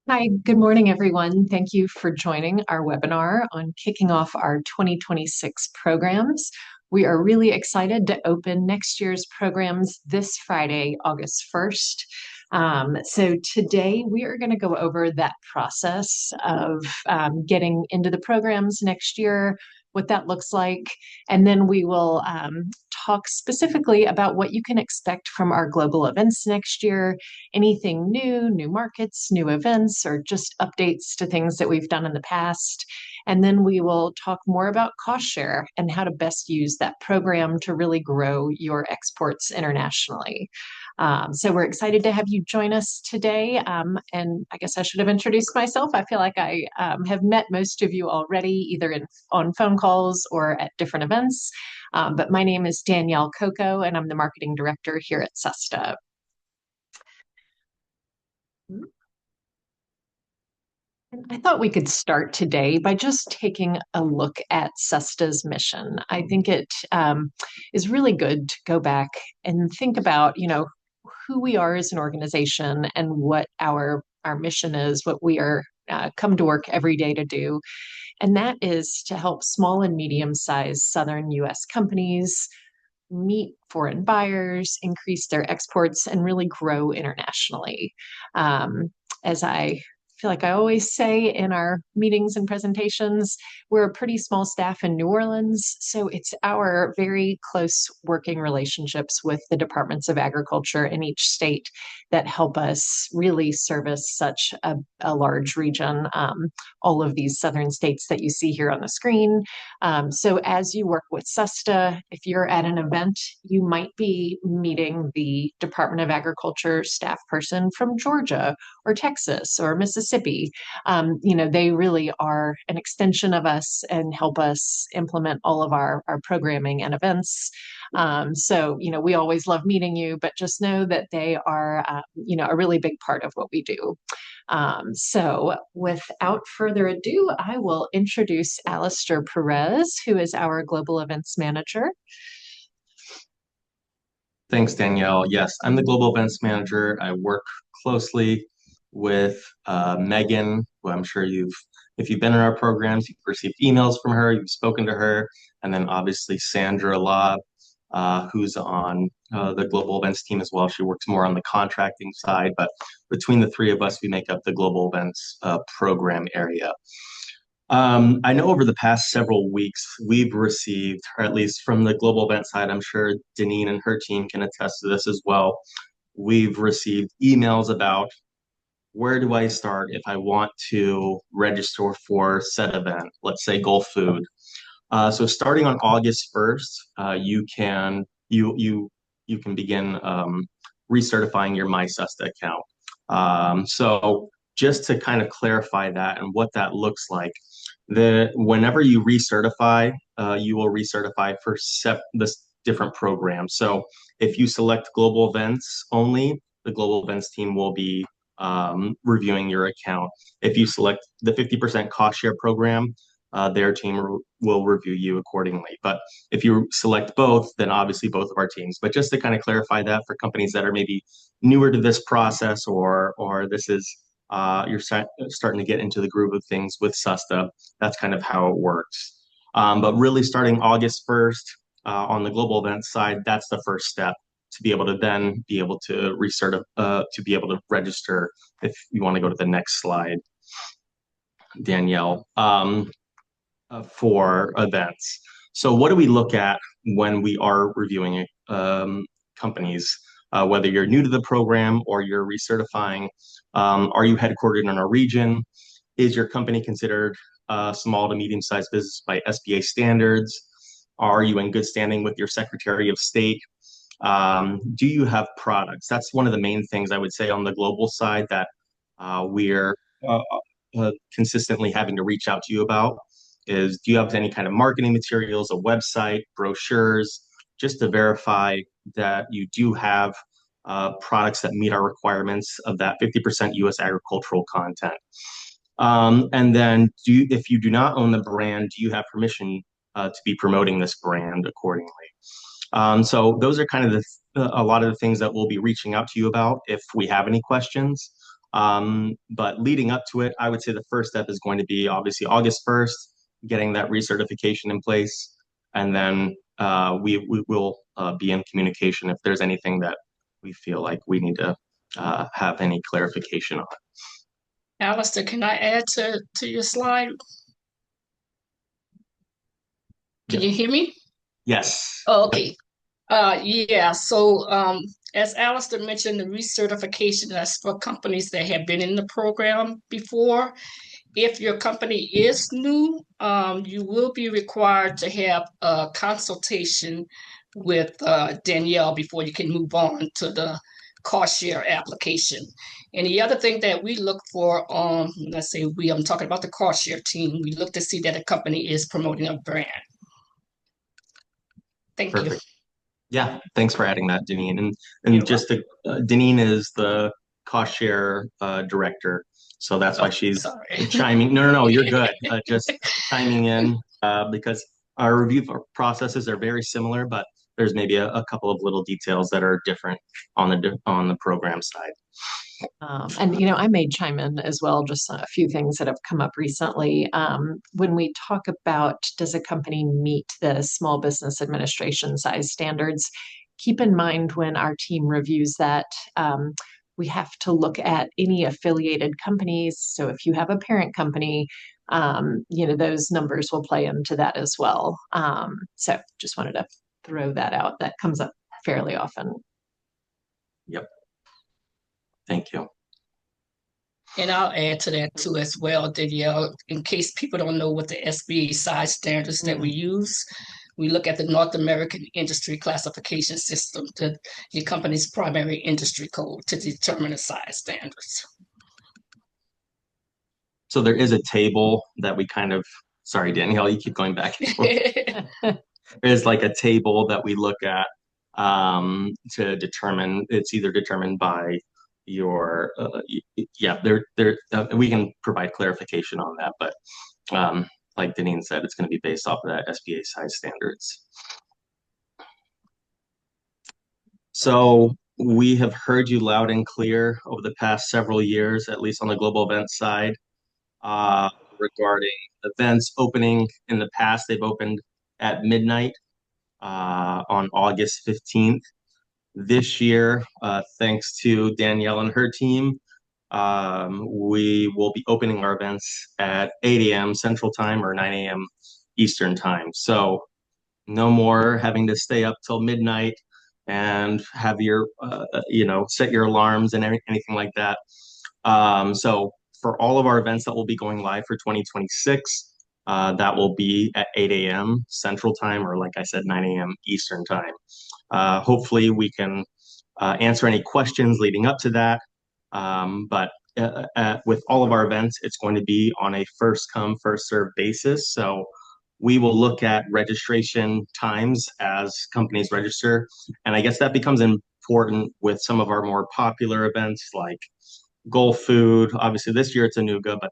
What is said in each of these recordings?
Hi, good morning, everyone. Thank you for joining our webinar on kicking off our 2026 programs. We are really excited to open next year's programs this Friday, August 1st. So today we are going to go over that process of getting into the programs next year, what that looks like, and then we will talk specifically about what you can expect from our global events next year, anything new, new markets, new events, or just updates to things that we've done in the past. And then we will talk more about cost share and how to best use that program to really grow your exports internationally. So we're excited to have you join us today. And I guess I should have introduced myself. I feel like I have met most of you already, either on phone calls or at different events. But my name is Danielle Coco, and I'm the marketing director here at SUSTA. I thought we could start today by just taking a look at SUSTA's mission. I think it is really good to go back and think about, who we are as an organization and what our mission is, what we are come to work every day to do, and that is to help small and medium-sized Southern U.S. companies meet foreign buyers, increase their exports, and really grow internationally. As I feel like I always say in our meetings and presentations, we're a pretty small staff in New Orleans, so it's our very close working relationships with the departments of agriculture in each state that help us really service such a large region, all of these southern states that you see here on the screen. So as you work with SUSTA, if you're at an event, you might be meeting the Department of Agriculture staff person from Georgia or Texas or Mississippi. They really are an extension of us and help us implement all of our programming and events. So we always love meeting you, but just know that they are, a really big part of what we do. So without further ado, I will introduce Alistair Perez, who is our Global Events Manager. Thanks, Danielle. Yes, I'm the Global Events Manager. I work closely with Megan, who I'm sure if you've been in our programs, you've received emails from her, you've spoken to her, and then obviously Sandra Law, who's on the Global Events team as well. She works more on the contracting side, but between the three of us, we make up the Global Events program area. I know over the past several weeks, we've received, or at least from the global event side, I'm sure Deneen and her team can attest to this as well. We've received emails about where do I start if I want to register for said event, let's say Gulf Food. So starting on August 1st, you can begin recertifying your MySusta account. So just to kind of clarify that and what that looks like, whenever you recertify, you will recertify for this different programs. So if you select global events only, the global events team will be reviewing your account. If you select the 50% cost share program, their team will review you accordingly. But if you select both, then obviously both of our teams. But just to kind of clarify that for companies that are maybe newer to this process, or this is you're starting to get into the groove of things with SUSTA, that's kind of how it works. But really starting August 1st on the global events side, that's the first step to be able to then be able to to be able to register if you want to go to the next slide, Danielle. For events. So what do we look at when we are reviewing companies? Whether you're new to the program or you're recertifying, are you headquartered in a region? Is your company considered small to medium-sized business by SBA standards? Are you in good standing with your Secretary of State? Do you have products? That's one of the main things I would say on the global side that we're consistently having to reach out to you about is, do you have any kind of marketing materials, a website, brochures, just to verify that you do have products that meet our requirements of that 50% U.S. agricultural content. And then if you do not own the brand, do you have permission to be promoting this brand accordingly? So those are kind of a lot of the things that we'll be reaching out to you about if we have any questions. But leading up to it, I would say the first step is going to be obviously August 1st, getting that recertification in place. And then we will be in communication if there's anything that we feel like we need to have any clarification on. Alistair, can I add to your slide? Can Yep. you hear me? Yes. Oh, okay. Yeah, so as Alistair mentioned, the recertification is for companies that have been in the program before. If your company is new, you will be required to have a consultation with Danielle before you can move on to the cost share application. And the other thing that we look for, let's say I'm talking about the cost share team, we look to see that a company is promoting a brand. Thank you. Perfect. Yeah, thanks for adding that, Deneen. And You're just welcome. to, Deneen is the cost share director, so that's why Oh, she's sorry. chiming. No, no, no, you're good. Just chiming in because our review processes are very similar, but there's maybe a couple of little details that are different on the program side. And I may chime in as well, just a few things that have come up recently. When we talk about does a company meet the Small Business Administration size standards, keep in mind when our team reviews that, we have to look at any affiliated companies. So if you have a parent company, those numbers will play into that as well. So just wanted to throw that out. That comes up fairly often. Yep. Thank you. And I'll add to that too as well, Danielle, in case people don't know what the SBA size standards that we use. We look at the North American Industry Classification System, your company's primary industry code, to determine the size standards. So there is a table that we kind of, sorry, Danielle, you keep going back and forth. There's like a table that we look at to determine, it's either determined by your, yeah, we can provide clarification on that, but like Deneen said, it's going to be based off of that SBA size standards. So we have heard you loud and clear over the past several years, at least on the global events side, regarding events opening. In the past, they've opened at midnight on August 15th. This year, thanks to Danielle and her team, we will be opening our events at 8 a.m. Central Time or 9 a.m. Eastern Time. So no more having to stay up till midnight and have your, set your alarms and anything like that. So for all of our events that will be going live for 2026, that will be at 8 a.m. Central Time, or like I said, 9 a.m. Eastern Time. Hopefully, we can answer any questions leading up to that. But with all of our events, it's going to be on a first come, first served basis. So we will look at registration times as companies register. And I guess that becomes important with some of our more popular events like Gulf Food. Obviously, this year it's Anuga, but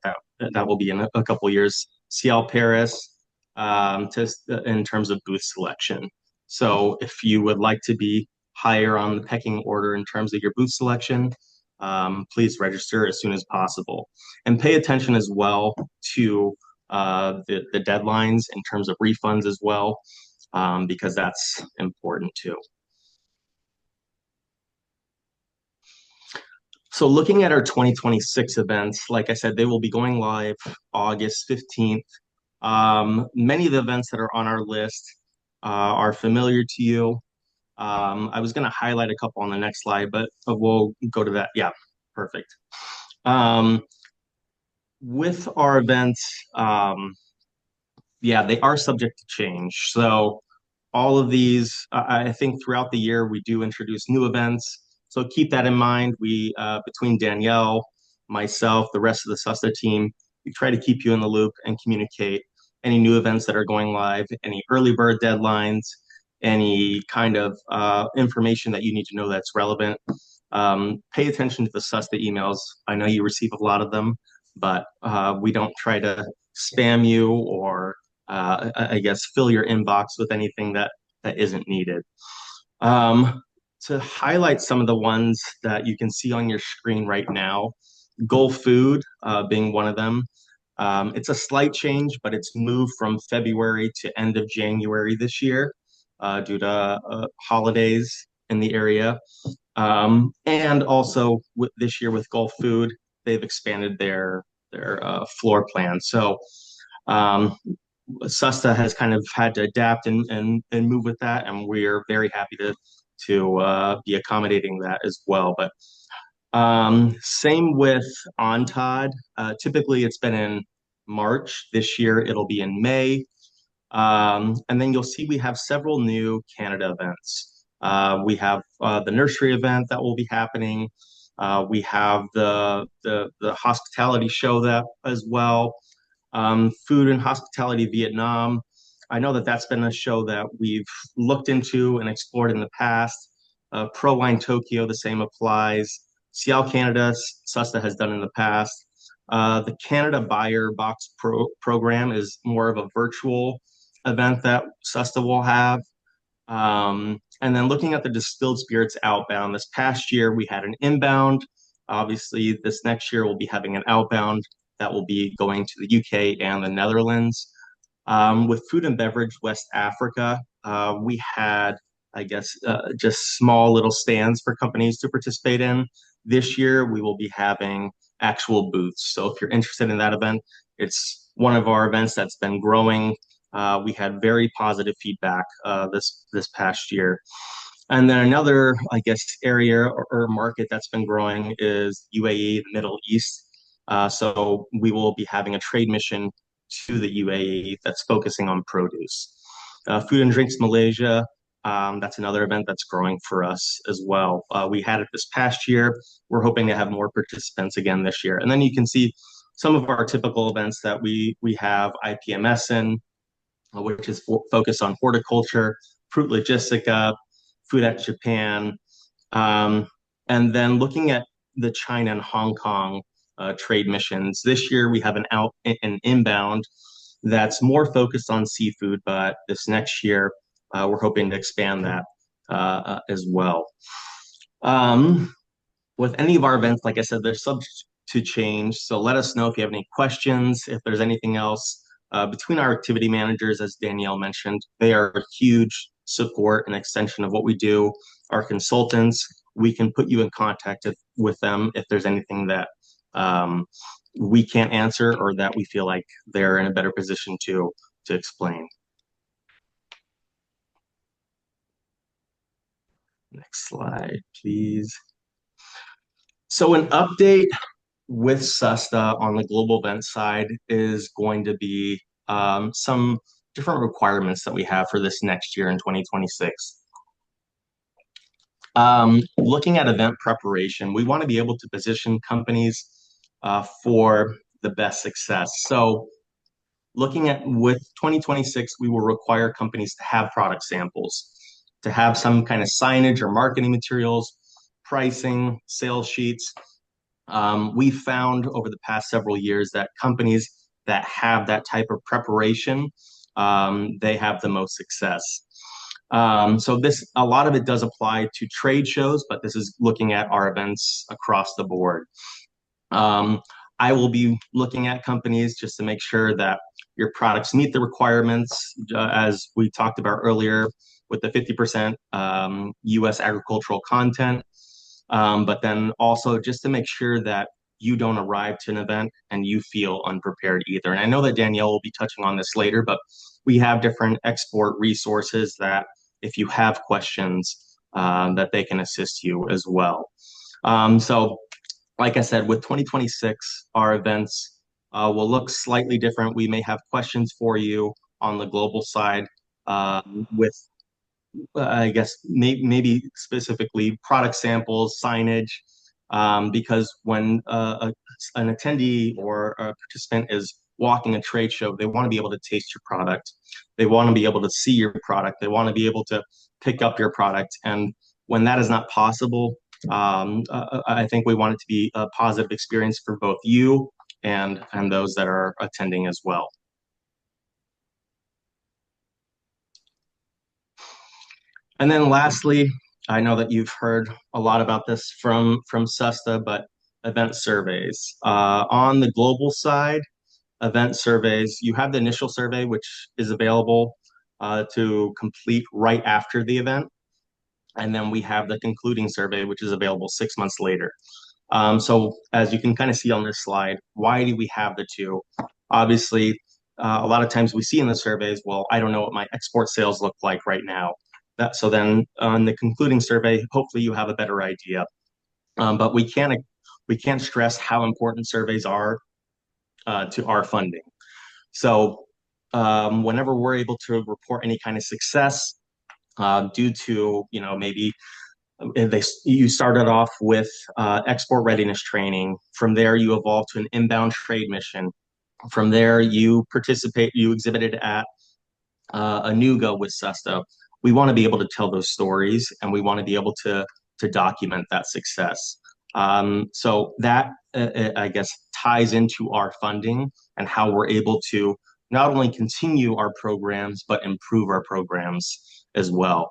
that will be in a couple years. CL Paris, in terms of booth selection. So if you would like to be higher on the pecking order in terms of your booth selection, please register as soon as possible. And pay attention as well to the deadlines in terms of refunds as well, because that's important too. So looking at our 2026 events, like I said, they will be going live August 15th. Many of the events that are on our list are familiar to you. I was going to highlight a couple on the next slide, but we'll go to that. Yeah, perfect. With our events, yeah, they are subject to change. So all of these, I think throughout the year, we do introduce new events. So keep that in mind. We, between Danielle, myself, the rest of the SUSTA team, we try to keep you in the loop and communicate any new events that are going live, any early bird deadlines, any kind of information that you need to know that's relevant. Pay attention to the SUSTA emails. I know you receive a lot of them, but we don't try to spam you or I guess fill your inbox with anything that isn't needed. To highlight some of the ones that you can see on your screen right now, Gulf Food being one of them. It's a slight change, but it's moved from February to end of January this year due to holidays in the area. And also this year with Gulf Food, they've expanded their floor plan. So um, SUSTA has kind of had to adapt and move with that, and we're very happy to be accommodating that as well. But same with ONTOD. Typically, it's been in March. This year, it'll be in May. And then you'll see we have several new Canada events. We have the nursery event that will be happening. We have the hospitality show that as well. Food and hospitality Vietnam. I know that that's been a show that we've looked into and explored in the past. Pro Wine Tokyo, the same applies. Cial Canada, SUSTA has done in the past. The Canada Buyer Box program is more of a virtual event that SUSTA will have. And then looking at the distilled spirits outbound, this past year we had an inbound. Obviously, this next year we'll be having an outbound that will be going to the UK and the Netherlands. With food and beverage West Africa, we had, I guess, just small little stands for companies to participate in. This year, we will be having actual booths. So if you're interested in that event, it's one of our events that's been growing. We had very positive feedback this past year. And then another, I guess, area or market that's been growing is UAE, the Middle East. So we will be having a trade mission to the UAE that's focusing on produce. Food and Drinks Malaysia, that's another event that's growing for us as well. We had it this past year. We're hoping to have more participants again this year. And then you can see some of our typical events that we have IPMS in, which is focused on horticulture, Fruit Logistica, Food at Japan, um, and then looking at the China and Hong Kong trade missions. This year we have an inbound that's more focused on seafood, but this next year we're hoping to expand that as well. Um, with any of our events, like I said, they're subject to change. So let us know if you have any questions, if there's anything else. Between our activity managers, as Danielle mentioned, they are a huge support and extension of what we do. Our consultants, we can put you in contact with them if there's anything that we can't answer or that we feel like they're in a better position to explain. Next slide, please. So an update with SUSTA on the global event side is going to be some different requirements that we have for this next year in 2026. Looking at event preparation, we want to be able to position companies for the best success. So looking at with 2026, we will require companies to have product samples, to have some kind of signage or marketing materials, pricing, sales sheets. We found over the past several years that companies that have that type of preparation, they have the most success. So this, a lot of it does apply to trade shows, but this is looking at our events across the board. I will be looking at companies just to make sure that your products meet the requirements, as we talked about earlier, with the 50% U.S. agricultural content. But then also just to make sure that you don't arrive to an event and you feel unprepared either. And I know that Danielle will be touching on this later, but we have different export resources that if you have questions, that they can assist you as well. So like I said, with 2026, our events will look slightly different. We may have questions for you on the global side with I guess maybe specifically product samples, signage, because when an attendee or a participant is walking a trade show, they want to be able to taste your product. They want to be able to see your product. They want to be able to pick up your product. And when that is not possible, I think we want it to be a positive experience for both you and those that are attending as well. And then lastly, I know that you've heard a lot about this from SUSTA, but event surveys. On the global side, event surveys, you have the initial survey, which is available to complete right after the event. And then we have the concluding survey, which is available 6 months later. So as you can kind of see on this slide, why do we have the two? Obviously, a lot of times we see in the surveys, well, I don't know what my export sales look like right now. So then on the concluding survey, hopefully you have a better idea. But we can't stress how important surveys are to our funding. So whenever we're able to report any kind of success due to, maybe you started off with export readiness training. From there, you evolved to an inbound trade mission. From there, you exhibited at a NUGA with SUSTA. We want to be able to tell those stories, and we want to be able to document that success. So that I guess ties into our funding and how we're able to not only continue our programs but improve our programs as well.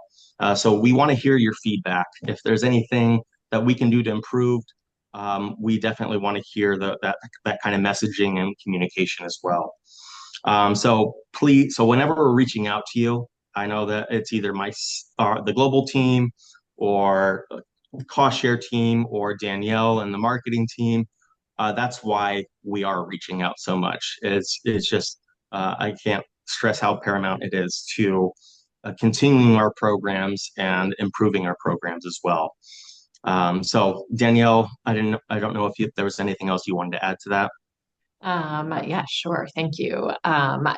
So we want to hear your feedback. If there's anything that we can do to improve, we definitely want to hear that kind of messaging and communication as well. So whenever we're reaching out to you, I know that it's either the global team or the cost share team or Danielle and the marketing team. That's why we are reaching out so much. It's just I can't stress how paramount it is to continuing our programs and improving our programs as well. So Danielle, I don't know if there was anything else you wanted to add to that. Yeah, sure. Thank you.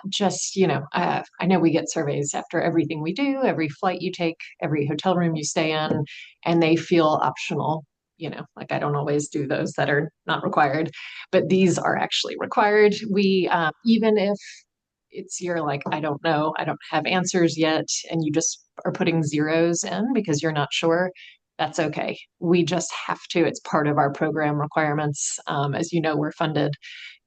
Just, I know we get surveys after everything we do, every flight you take, every hotel room you stay in, and they feel optional. Like I don't always do those that are not required, but these are actually required. Even if you're like, I don't know, I don't have answers yet, and you just are putting zeros in because you're not sure, that's okay. We just have to. It's part of our program requirements. As you know, we're funded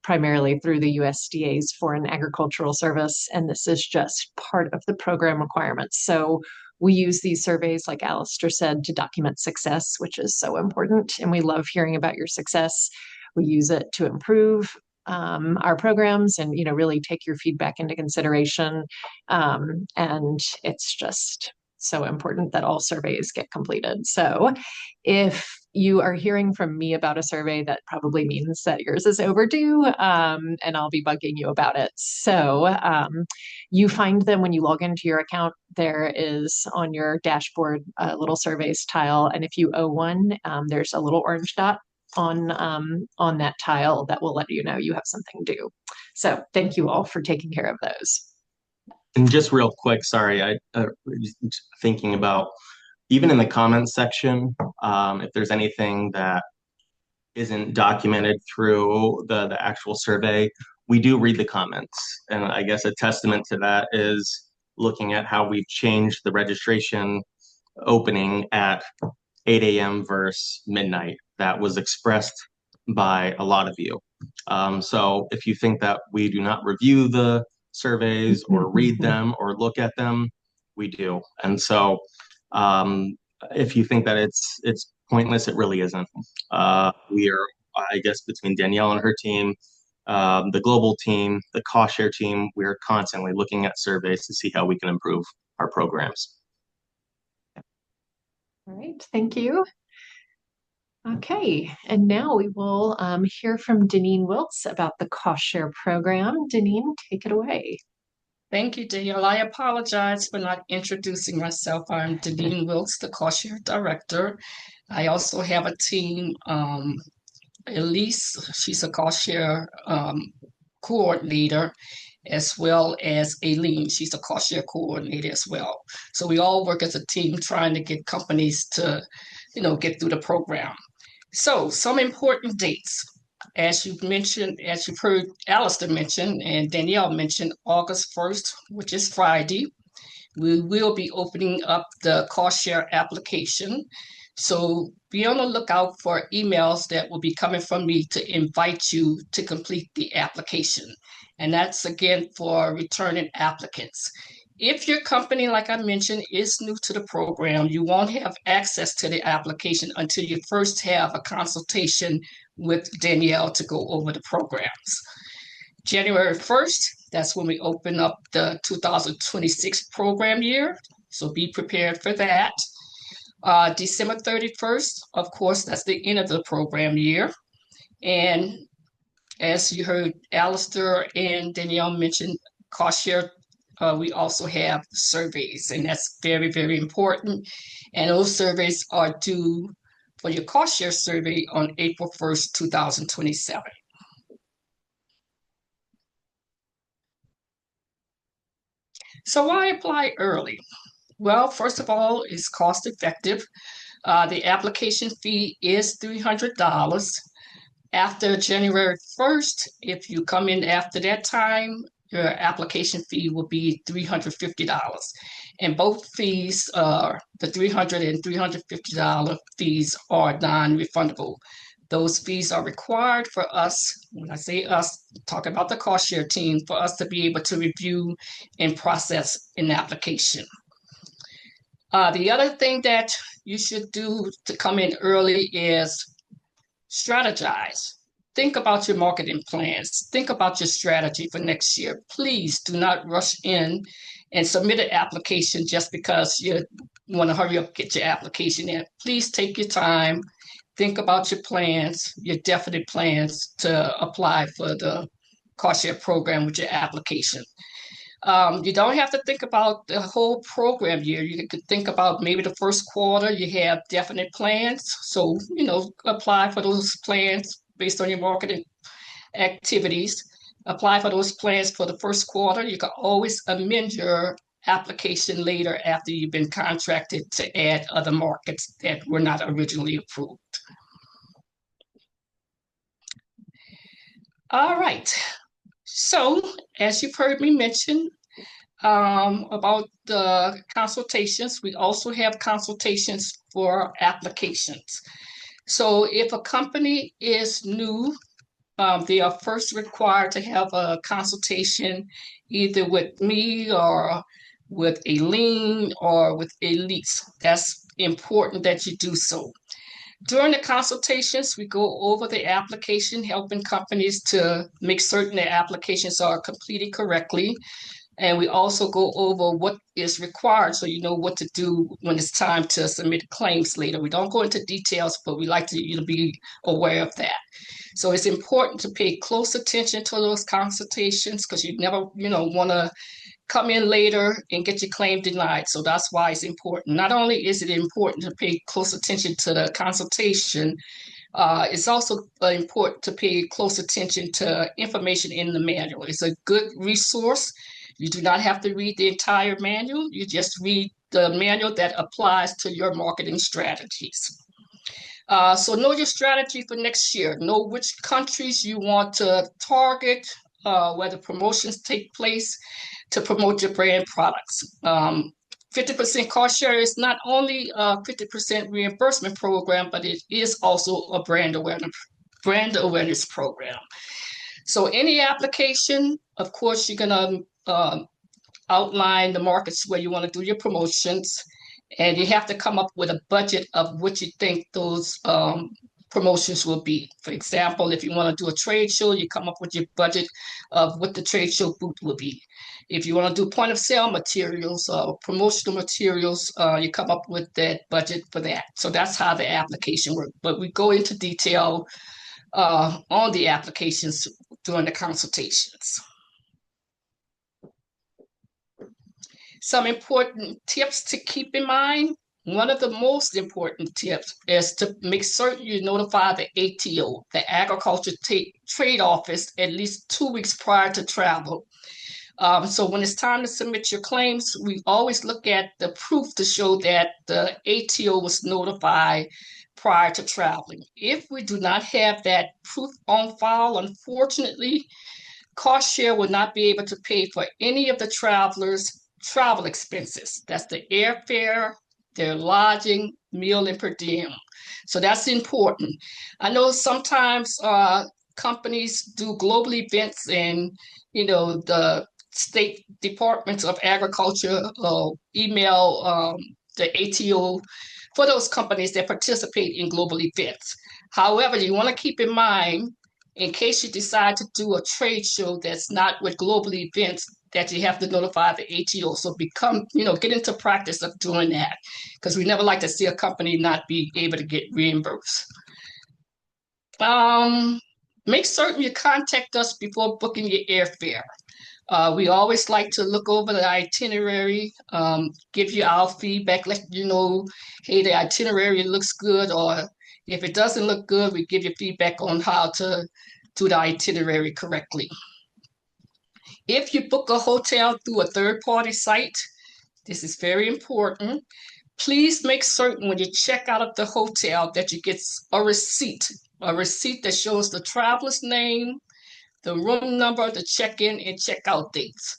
primarily through the USDA's Foreign Agricultural Service, and this is just part of the program requirements. So we use these surveys, like Alistair said, to document success, which is so important. And we love hearing about your success. We use it to improve our programs and really take your feedback into consideration. And it's just so important that all surveys get completed. So if you are hearing from me about a survey, that probably means that yours is overdue, and I'll be bugging you about it. So you find them when you log into your account. There is on your dashboard a little surveys tile, and if you owe one, there's a little orange dot on that tile that will let you know you have something due. So thank you all for taking care of those. And just real quick, sorry, I thinking about even in the comments section, if there's anything that isn't documented through the actual survey, we do read the comments. And I guess a testament to that is looking at how we've changed the registration opening at 8 a.m. versus midnight. That was expressed by a lot of you. So if you think that we do not review the surveys or read them or look at them, we do. And so if you think that it's pointless, it really isn't. We are, I guess, between Danielle and her team, the global team, the cost share team, we are constantly looking at surveys to see how we can improve our programs. All right, thank you. Okay, and now we will hear from Deneen Wiltz about the cost share program. Deneen, take it away. Thank you, Danielle. I apologize for not introducing myself. I'm Deneen Wilkes, the cost share director. I also have a team. Elise, she's a cost share coordinator, as well as Aileen, she's a cost share coordinator as well. So we all work as a team trying to get companies to, get through the program. So some important dates. As you've mentioned, as you've heard Alistair mention and Danielle mentioned, August 1st, which is Friday, we will be opening up the cost share application. So be on the lookout for emails that will be coming from me to invite you to complete the application. And that's again for returning applicants. If your company, like I mentioned, is new to the program, you won't have access to the application until you first have a consultation with Danielle to go over the programs. January 1st, that's when we open up the 2026 program year. So be prepared for that. December 31st, of course, that's the end of the program year. And as you heard Alistair and Danielle mention, cost share, we also have surveys, and that's very, very important. And those surveys are due for your cost share survey on April 1st, 2027. So why apply early? Well, first of all, it's cost effective. The application fee is $300. After January 1st, if you come in after that time, your application fee will be $350. And both fees, the $300 and $350 fees are non-refundable. Those fees are required for us, when I say us, talk about the cost share team, for us to be able to review and process an application. The other thing that you should do to come in early is strategize. Think about your marketing plans. Think about your strategy for next year. Please do not rush in and submit an application just because you want to hurry up, get your application in. Please take your time. Think about your plans, your definite plans to apply for the cost share program with your application. You don't have to think about the whole program year. You could think about maybe the first quarter, you have definite plans. So, apply for those plans based on your marketing activities. Apply for those plans for the first quarter. You can always amend your application later after you've been contracted to add other markets that were not originally approved. All right. So, as you've heard me mention about the consultations, we also have consultations for applications. So, if a company is new, they are first required to have a consultation either with me or with Aileen or with Elise. That's important that you do so. During the consultations, we go over the application, helping companies to make certain their applications are completed correctly. And we also go over what is required so you know what to do when it's time to submit claims later. We don't go into details, but we like you to be aware of that. So it's important to pay close attention to those consultations because you never, want to come in later and get your claim denied. So that's why it's important. Not only is it important to pay close attention to the consultation, it's also important to pay close attention to information in the manual. It's a good resource. You do not have to read the entire manual. You just read the manual that applies to your marketing strategies. So know your strategy for next year. Know which countries you want to target, where the promotions take place to promote your brand products. 50% cost share is not only a 50% reimbursement program, but it is also a brand awareness program. So any application, of course, you're going to outline the markets where you want to do your promotions, and you have to come up with a budget of what you think those promotions will be. For example, if you want to do a trade show, you come up with your budget of what the trade show booth will be. If you want to do point of sale materials or promotional materials, you come up with that budget for that. So that's how the application works. But we go into detail on the applications during the consultations. Some important tips to keep in mind. One of the most important tips is to make certain you notify the ATO, the Agriculture Trade Office, at least 2 weeks prior to travel. So when it's time to submit your claims, we always look at the proof to show that the ATO was notified prior to traveling. If we do not have that proof on file, unfortunately, cost share will not be able to pay for any of the travelers' travel expenses. That's the airfare, their lodging, meal, and per diem. So that's important. I know sometimes companies do global events and, the state departments of agriculture, email the ATO for those companies that participate in global events. However, you want to keep in mind, in case you decide to do a trade show that's not with global events, that you have to notify the ATO. So get into practice of doing that, because we never like to see a company not be able to get reimbursed. Um, Make certain you contact us before booking your airfare. We always like to look over the itinerary, give you our feedback, let you know, hey, the itinerary looks good, or if it doesn't look good, we give you feedback on how to do the itinerary correctly. If you book a hotel through a third-party site, this is very important. Please make certain when you check out of the hotel that you get a receipt that shows the traveler's name, the room number, the check-in and check-out dates.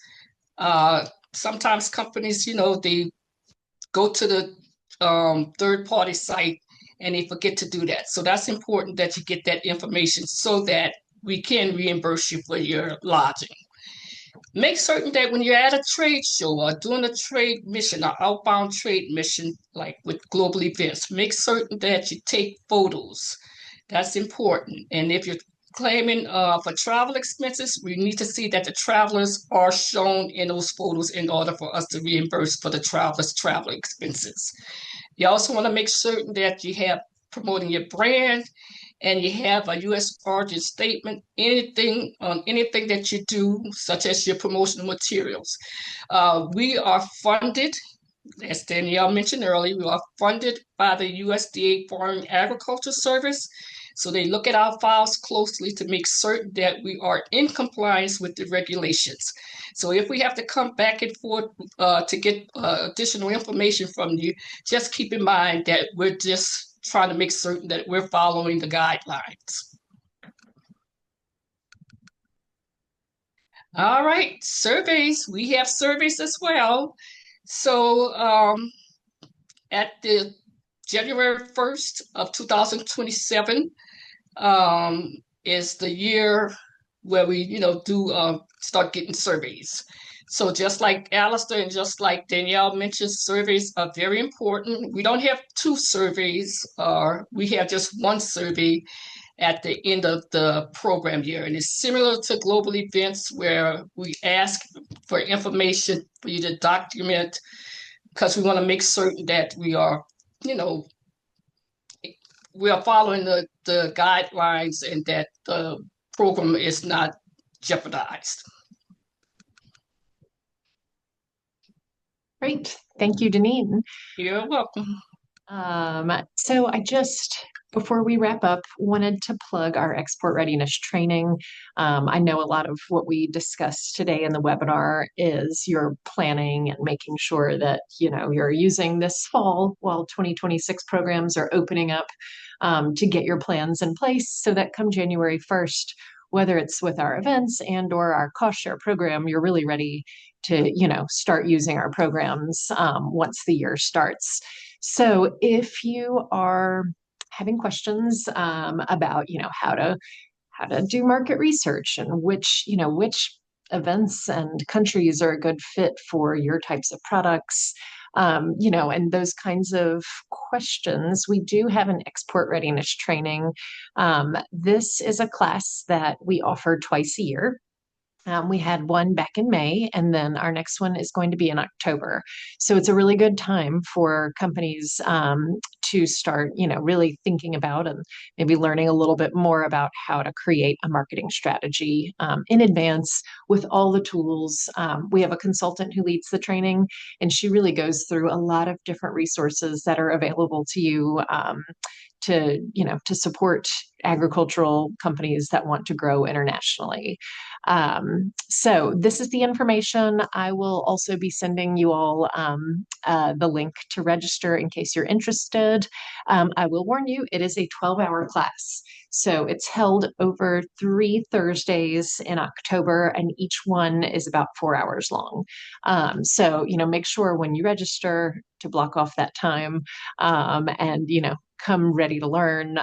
Sometimes companies, they go to the third-party site and they forget to do that. So that's important that you get that information so that we can reimburse you for your lodging. Make certain that when you're at a trade show or doing a trade mission or outbound trade mission, like with global events, make certain that you take photos. That's important. And if you're claiming for travel expenses, we need to see that the travelers are shown in those photos in order for us to reimburse for the travelers' travel expenses. You also want to make certain that you have promoting your brand and you have a U.S. origin statement, anything on anything that you do, such as your promotional materials. We are funded, as Danielle mentioned earlier, we are funded by the USDA Foreign Agriculture Service. So they look at our files closely to make certain that we are in compliance with the regulations. So if we have to come back and forth to get additional information from you, just keep in mind that we're just trying to make certain that we're following the guidelines. All right, surveys. We have surveys as well. So at the January 1st of 2027 is the year where we, do start getting surveys. So just like Alistair and just like Danielle mentioned, surveys are very important. We don't have two surveys, we have just one survey at the end of the program year. And it's similar to global events where we ask for information for you to document because we want to make certain that we are, we are following the guidelines and that the program is not jeopardized. Great. Thank you, Deneen. You're welcome. So before we wrap up, wanted to plug our export readiness training. I know a lot of what we discussed today in the webinar is your planning and making sure that, you're using this fall while 2026 programs are opening up to get your plans in place so that come January 1st, whether it's with our events and or our cost share program, you're really ready to, start using our programs once the year starts. So if you are having questions about, how to do market research and which events and countries are a good fit for your types of products, and those kinds of questions, we do have an export readiness training. This is a class that we offer twice a year. We had one back in May, and then our next one is going to be in October. So it's a really good time for companies to start, really thinking about and maybe learning a little bit more about how to create a marketing strategy in advance with all the tools. We have a consultant who leads the training, and she really goes through a lot of different resources that are available to you to support agricultural companies that want to grow internationally. So this is the information. I will also be sending you all the link to register in case you're interested. I will warn you, it is a 12-hour class. So it's held over 3 Thursdays in October, and each one is about 4 hours long. So, make sure when you register to block off that time and, come ready to learn,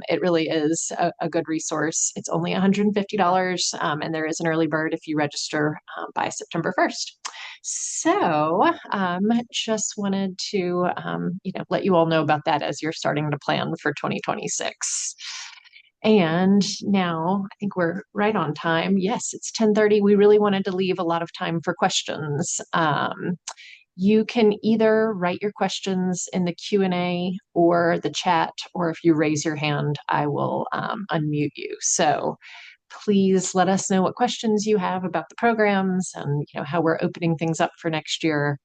it really is a good resource. It's only $150, and there is an early bird if you register by September 1st. So, just wanted to, let you all know about that as you're starting to plan for 2026. And now I think we're right on time. Yes, it's 10:30. We really wanted to leave a lot of time for questions. You can either write your questions in the Q&A or the chat, or if you raise your hand, I will unmute you. So please let us know what questions you have about the programs and how we're opening things up for next year.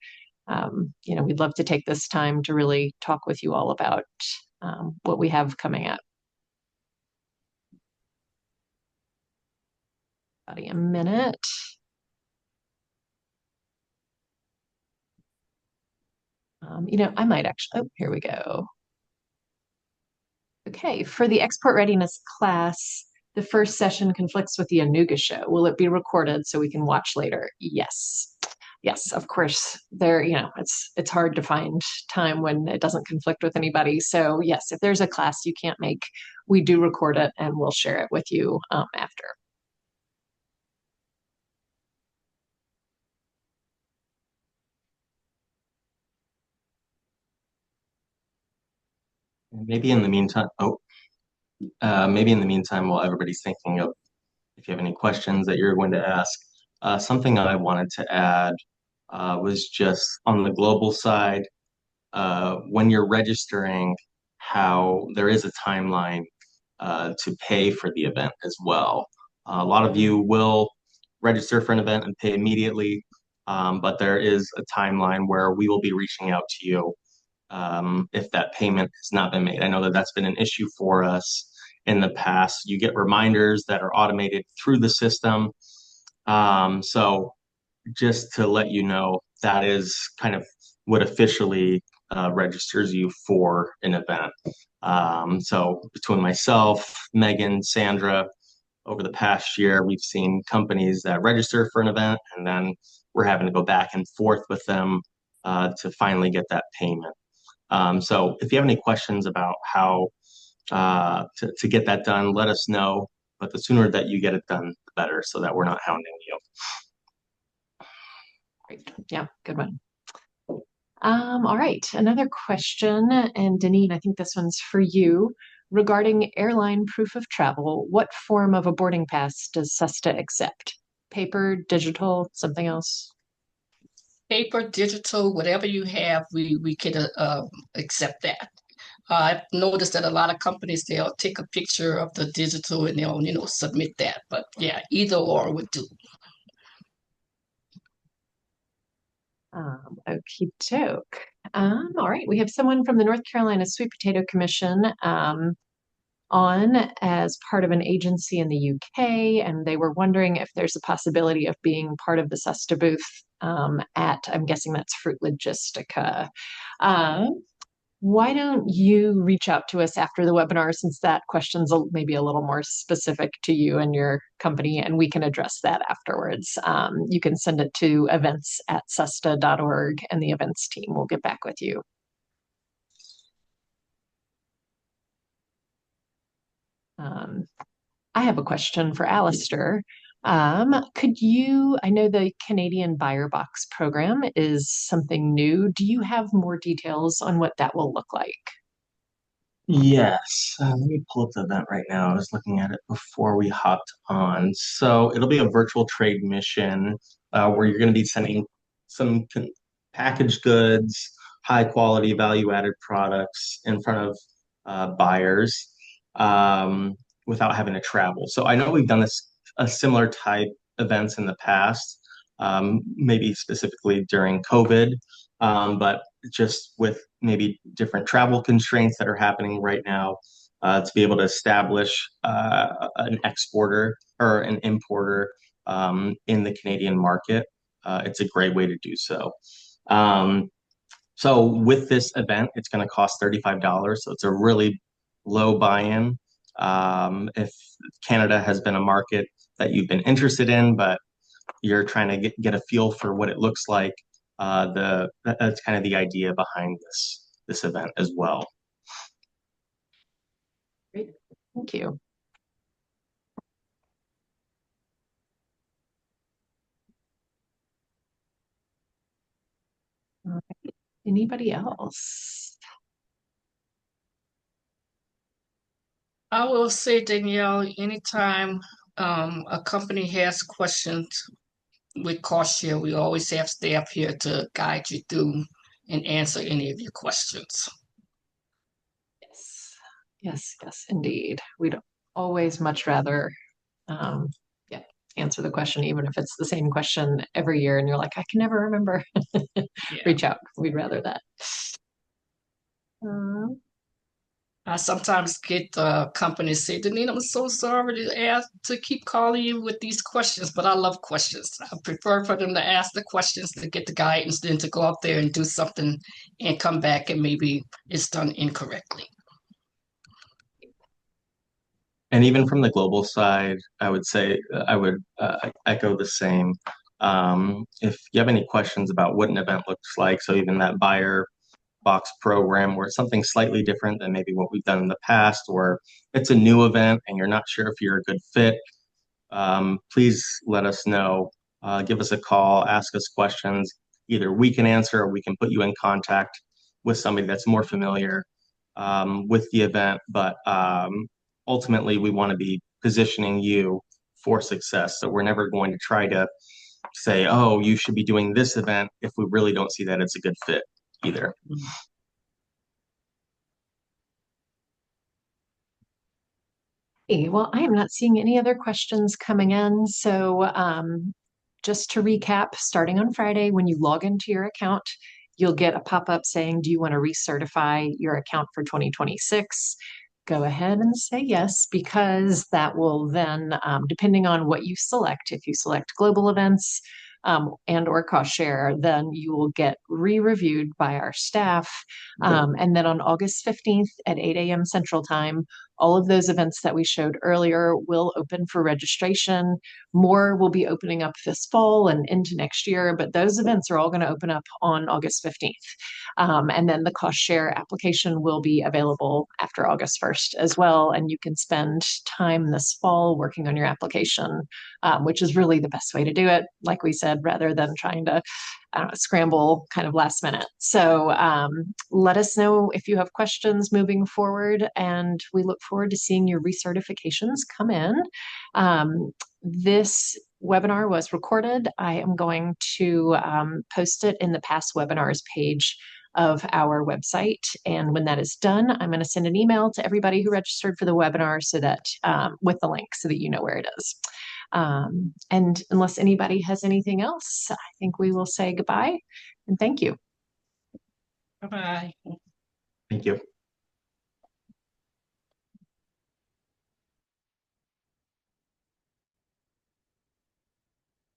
We'd love to take this time to really talk with you all about what we have coming up. About a minute. I might actually, oh, here we go. Okay, for the export readiness class, the first session conflicts with the Anuga show. Will it be recorded so we can watch later? Yes. Yes, of course. It's hard to find time when it doesn't conflict with anybody. So yes, if there's a class you can't make, we do record it and we'll share it with you after. Maybe in the meantime, while everybody's thinking of if you have any questions that you're going to ask, something I wanted to add was just on the global side, when you're registering, how there is a timeline to pay for the event as well. A lot of you will register for an event and pay immediately, but there is a timeline where we will be reaching out to you if that payment has not been made. I know that that's been an issue for us in the past. You get reminders that are automated through the system. So just to let you know, that is kind of what officially registers you for an event. So between myself, Megan, Sandra, over the past year, we've seen companies that register for an event, and then we're having to go back and forth with them to finally get that payment. So if you have any questions about how to get that done, let us know. But the sooner that you get it done, the better, so that we're not hounding you. Great. Yeah, good one. All right, another question, and Deneen, I think this one's for you. Regarding airline proof of travel, what form of a boarding pass does SUSTA accept? Paper, digital, something else? Paper, digital, whatever you have, we can accept that. I've noticed that a lot of companies, they'll take a picture of the digital and they'll submit that. But yeah, either or would do. Okie doke. All right, we have someone from the North Carolina Sweet Potato Commission on as part of an agency in the UK, and they were wondering if there's a possibility of being part of the SUSTA booth I'm guessing that's Fruit Logistica. Why don't you reach out to us after the webinar, since that question's maybe a little more specific to you and your company, and we can address that afterwards. You can send it to events@susta.org, and the events team will get back with you. I have a question for Alistair. I know the Canadian Buyer Box program is something new. Do you have more details on what that will look like? Yes, let me pull up the event right now. I was looking at it before we hopped on. So it'll be a virtual trade mission where you're going to be sending some packaged goods, high quality, value added products in front of buyers without having to travel. So I know we've done a similar type events in the past, maybe specifically during COVID, but just with maybe different travel constraints that are happening right now, to be able to establish an exporter or an importer in the Canadian market, it's a great way to do so. So with this event, it's going to cost $35. So it's a really low buy-in. If Canada has been a market that you've been interested in, but you're trying to get a feel for what it looks like, that's kind of the idea behind this event as well. Great. Thank you. All right. Anybody else? I will say, Danielle, anytime a company has questions with cost share, we always have staff here to guide you through and answer any of your questions. Yes. Yes, yes, indeed. We'd always much rather um, yeah, answer the question, even if it's the same question every year and you're like, I can never remember. Yeah. Reach out. We'd rather that. Um, I sometimes get companies say, Danine, I'm so sorry to ask to keep calling you with these questions, but I love questions. I prefer for them to ask the questions to get the guidance than to go out there and do something and come back and maybe it's done incorrectly. And even from the global side, I would say I would echo the same. If you have any questions about what an event looks like, so even that buyer box program where it's something slightly different than maybe what we've done in the past, or it's a new event and you're not sure if you're a good fit, please let us know. Give us a call, ask us questions. Either we can answer or we can put you in contact with somebody that's more familiar with the event. But ultimately, we want to be positioning you for success. So we're never going to try to say, oh, you should be doing this event if we really don't see that it's a good fit either. Hey, well, I am not seeing any other questions coming in. So, just to recap, starting on Friday, when you log into your account, you'll get a pop-up saying, do you want to recertify your account for 2026? Go ahead and say yes, because that will then, depending on what you select, if you select global events, and or cost share, then you will get re-reviewed by our staff. And then on August 15th at 8 a.m. Central Time, all of those events that we showed earlier will open for registration. More will be opening up this fall and into next year, but those events are all going to open up on August 15th. And then the cost share application will be available after August 1st as well. And you can spend time this fall working on your application, which is really the best way to do it, like we said, rather than trying to scramble kind of last minute. So let us know if you have questions moving forward, and we look forward to seeing your recertifications come in. This webinar was recorded. I am going to post it in the past webinars page of our website. And when that is done, I'm going to send an email to everybody who registered for the webinar so that with the link so that you know where it is. And unless anybody has anything else, I think we will say goodbye and thank you. Bye bye. Thank you.